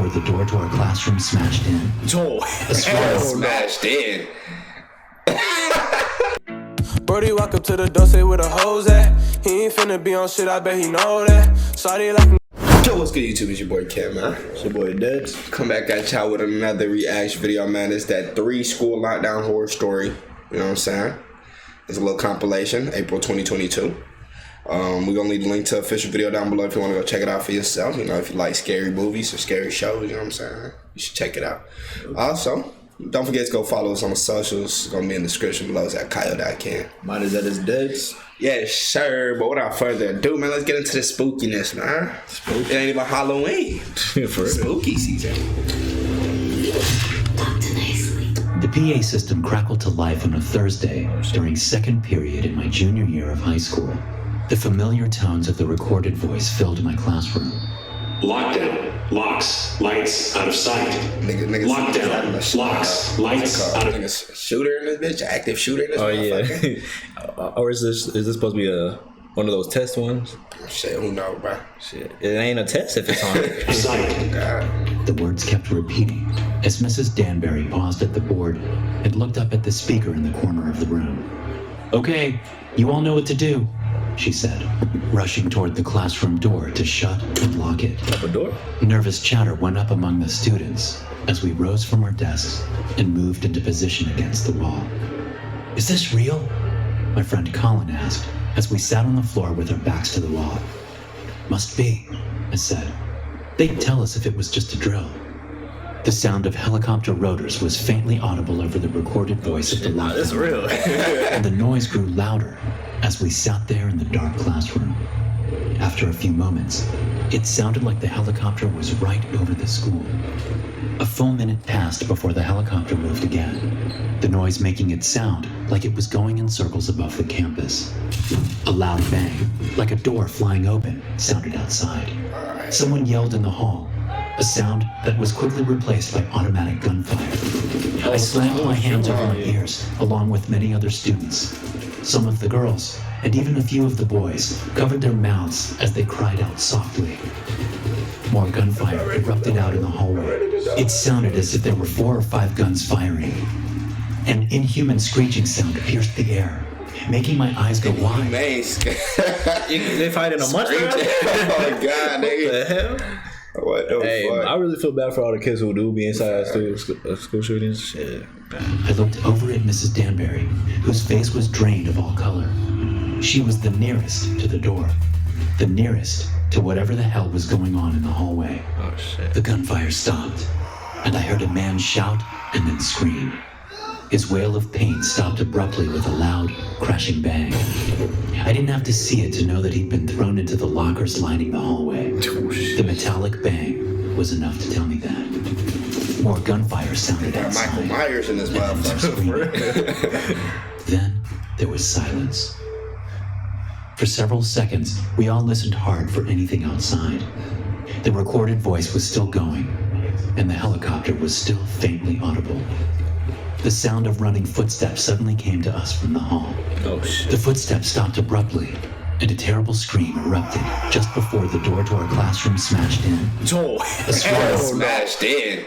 before the door to our classroom smashed in. Smashed in. Brody walk up to the door, say where the hoes at. He ain't finna be on shit, I bet he know that. Sorry like. Yo, what's good, YouTube? It's your boy Ken, man. It's your boy Deadz. Come back at y'all with another reaction video, man. It's that 3 school lockdown horror story. You know what I'm saying? It's a little compilation, April 2022. We're gonna leave the link to the official video down below if you want to go check it out for yourself. You know, if you like scary movies or scary shows, you know what I'm saying? You should check it out. Also, don't forget to go follow us on the socials. It's gonna be in the description below. It's at Deadz&Ken. Mine is Deadz. Yes, sir. But without further ado, man, let's get into the spookiness, man. It ain't even Halloween. Spooky season. The PA system crackled to life on a Thursday during second period in my junior year of high school. The familiar tones of the recorded voice filled my classroom. Lockdown. Locks. Lights out of sight. Niggas Lockdown. Locks. Lights out of... Niggas shooter in this bitch. Active shooter in this motherfucker. Yeah. Or is this supposed to be one of those test ones? Shit, who knows, bro? Shit. It ain't a test if it's on sight. The words kept repeating as Mrs. Danbury paused at the board and looked up at the speaker in the corner of the room. Okay, you all know what to do, she said, rushing toward the classroom door to shut and lock it. A door? Nervous chatter went up among the students as we rose from our desks and moved into position against the wall. Is this real? My friend Colin asked as we sat on the floor with our backs to the wall. Must be, I said. They'd tell us if it was just a drill. The sound of helicopter rotors was faintly audible over the recorded voice of the lockdown. That's real. And the noise grew louder as we sat there in the dark classroom. After a few moments, it sounded like the helicopter was right over the school. A full minute passed before the helicopter moved again, the noise making it sound like it was going in circles above the campus. A loud bang, like a door flying open, sounded outside. Someone yelled in the hall, a sound that was quickly replaced by automatic gunfire. I slammed my hands over my ears, along with many other students. Some of the girls, and even a few of the boys, covered their mouths as they cried out softly. More gunfire erupted out in the hallway. It sounded as if there were 4 or 5 guns firing. An inhuman screeching sound pierced the air, making my eyes go wide. They fighting a monster? Oh my god, nigga. What the hell? What the fuck? I really feel bad for all the kids who do be inside school shootings. Shit. I looked over at Mrs. Danbury, whose face was drained of all color. She was the nearest to the door, the nearest to whatever the hell was going on in the hallway. Oh shit. The gunfire stopped, and I heard a man shout and then scream. His wail of pain stopped abruptly with a loud, crashing bang. I didn't have to see it to know that he'd been thrown into the lockers lining the hallway. The metallic bang was enough to tell me that. More gunfire sounded outside. Michael Myers in this motherfucker. Then there was silence. For several seconds, we all listened hard for anything outside. The recorded voice was still going, and the helicopter was still faintly audible. The sound of running footsteps suddenly came to us from the hall. Oh shit. The footsteps stopped abruptly, and a terrible scream erupted just before the door to our classroom smashed in. Smashed in.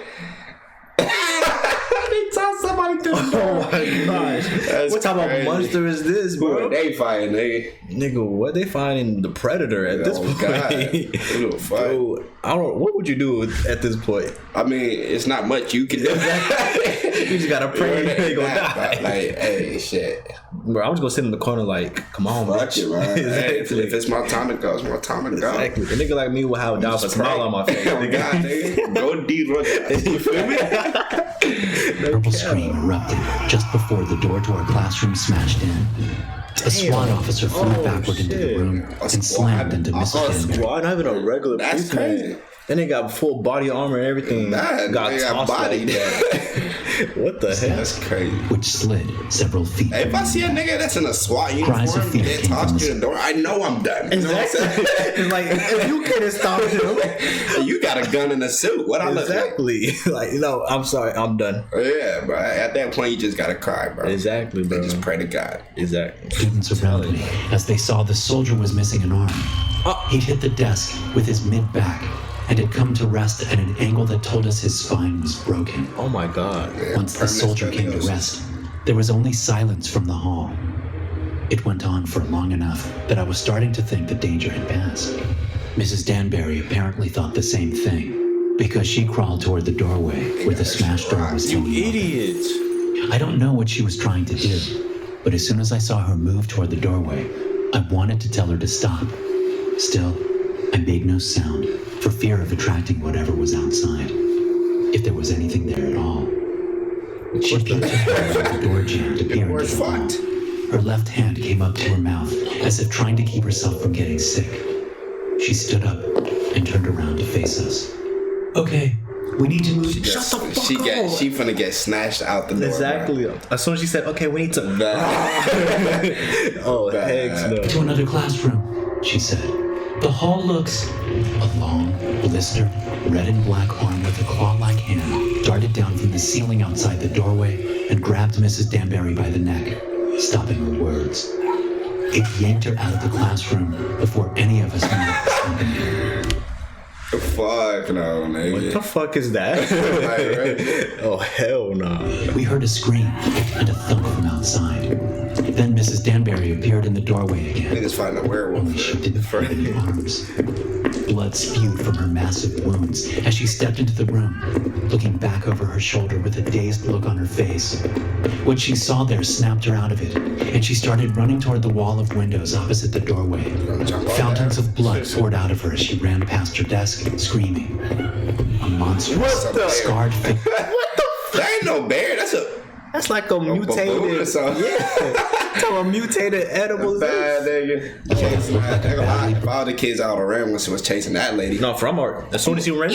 They tossed somebody through the door. Oh my gosh. What type of monster is this, bro? They fighting, nigga. Nigga, what they finding the predator at this point? Dude, I don't. What would you do at this point? I mean, it's not much you can do. You just gotta pray you ain't gonna die. Like, hey, shit. Bro, I'm just gonna sit in the corner like, come on, fuck bitch. it, man. Exactly. Hey, if it's my time to go, it's my time to go. Exactly. A nigga like me will have a smile on my face. Oh God, nigga. Go deep, you feel me? A purple scream erupted just before the door to our classroom smashed in. A SWAT officer flew backward into the room and slammed into Mrs. Danbury. Squad, not even a regular That's crazy. Then they got full body armor and everything. Nah, got tossed bodied. What the heck? That's crazy. Which slid several feet. Hey, if I see a nigga that's in a SWAT Cries of uniform fear get came tossed from through the door, I know I'm done. Exactly. It's like, if you couldn't stop him. You got a gun in a suit. What I look like? Exactly. Like, no, I'm sorry, I'm done. Yeah, bro. At that point, you just gotta cry, bro. Exactly, bro. And just pray to God. Exactly. Students around me, as they saw the soldier was missing an arm. He'd hit the desk with his mid-back, and had come to rest at an angle that told us his spine was broken. Oh my god. Once the soldier came to rest, there was only silence from the hall. It went on for long enough that I was starting to think the danger had passed. Mrs. Danbury apparently thought the same thing, because she crawled toward the doorway where the smashed door was hanging. You idiot. I don't know what she was trying to do, but as soon as I saw her move toward the doorway, I wanted to tell her to stop. Still, I made no sound for fear of attracting whatever was outside, if there was anything there at all. She appeared to have the door jammed, appearing to the wall. Her left hand came up to her mouth, as if trying to keep herself from getting sick. She stood up and turned around to face us. Okay, we need to move. Shut the fuck up. She finna get snatched out the door. Exactly. Bro. As soon as she said, okay, we need to. Oh, heck no. To another classroom, she said. The hall looks. A long, blistered, red and black arm with a claw-like hand darted down from the ceiling outside the doorway and grabbed Mrs. Danbury by the neck, stopping her words. It yanked her out of the classroom before any of us knew what was happening. Fuck no, nigga. What the fuck is that? Oh, hell no. We heard a scream and a thump from outside. Then Mrs. Danbury appeared in the doorway again. Niggas fighting a werewolf. Only she didn't have any arms. Blood spewed from her massive wounds as she stepped into the room, looking back over her shoulder with a dazed look on her face. What she saw there snapped her out of it, and she started running toward the wall of windows opposite the doorway. Fountains of blood poured out of her as she ran past her desk, screaming. A monstrous, scarred figure. What the f? That ain't no bear. That's like a mutated. Or something. Yeah. A mutated edible. Bad nigga. If all the kids out around when she was chasing that lady. No, from her. As soon as you ran,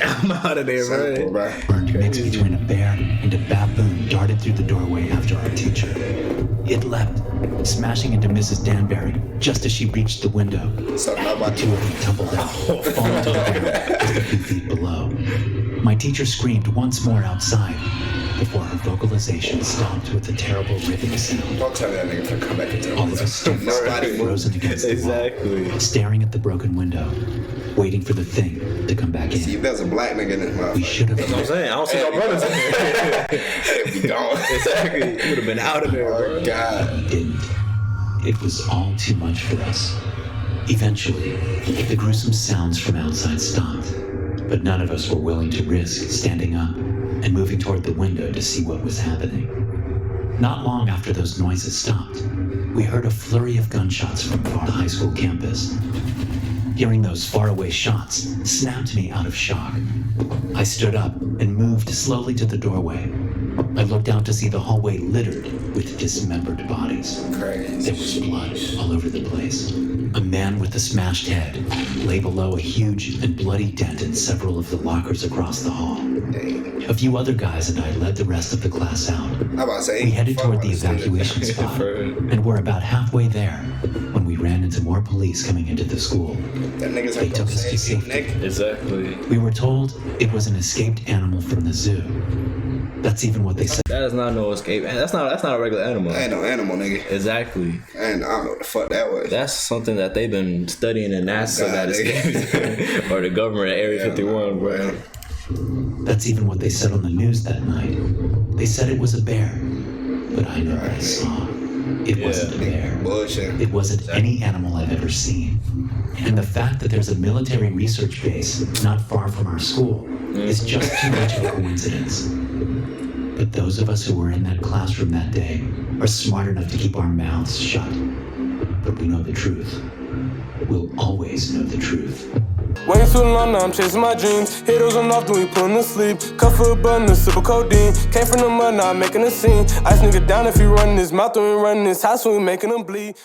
I'm out of there, Simple, bro. Burned mix between a bear and a baboon darted through the doorway after our teacher. It leapt, smashing into Mrs. Danbury just as she reached the window. So The two of them tumbled out, falling to the ground just a few feet below. My teacher screamed once more outside before her vocalization stopped with a terrible ripping sound. Don't tell me that nigga finna come back and tell All me of us stood frozen against the wall, staring at the broken window, waiting for the thing to come back See, in. if there's a black nigga in this We motherfucker, should have That's what I'm saying. I don't see no brothers in there. he'd be gone. Exactly. You would have been out of there, bro. Oh, God. We didn't. It was all too much for us. Eventually, the gruesome sounds from outside stopped, but none of us were willing to risk standing up and moving toward the window to see what was happening. Not long after those noises stopped, we heard a flurry of gunshots from the high school campus. Hearing those faraway shots snapped me out of shock. I stood up and moved slowly to the doorway. I looked out to see the hallway littered with dismembered bodies. Crazy. There was blood all over the place. A man with a smashed head lay below a huge and bloody dent in several of the lockers across the hall. A few other guys and I led the rest of the class out. I'm about to say, We headed toward the evacuation spot and were about halfway there when we ran into more police coming into the school. That niggas They ain't took gonna us to save you, safety. nigga. Exactly. We were told it was an escaped animal from the zoo. That's even what they said. That is not no escape. That's not a regular animal. Ain't no animal, nigga. Exactly. And I don't know what the fuck that was. That's something that they've been studying in NASA God, that escaped. Or the government at Area 51, bro. man. That's even what they said on the news that night. They said it was a bear, but I know what I saw. It wasn't a bear. Bullshit. It wasn't any animal I've ever seen. And the fact that there's a military research base not far from our school is just too much of a coincidence. But those of us who were in that classroom that day are smart enough to keep our mouths shut. But we know the truth. We'll always know the truth. Waiting too long, now I'm chasing my dreams. Hit those on off, then we put 'em to sleep. Cut for a button, a sip of codeine. Came from the mud, now I'm making a scene. Ice nigga down if he running his mouth, then we running his house, when we making him bleed.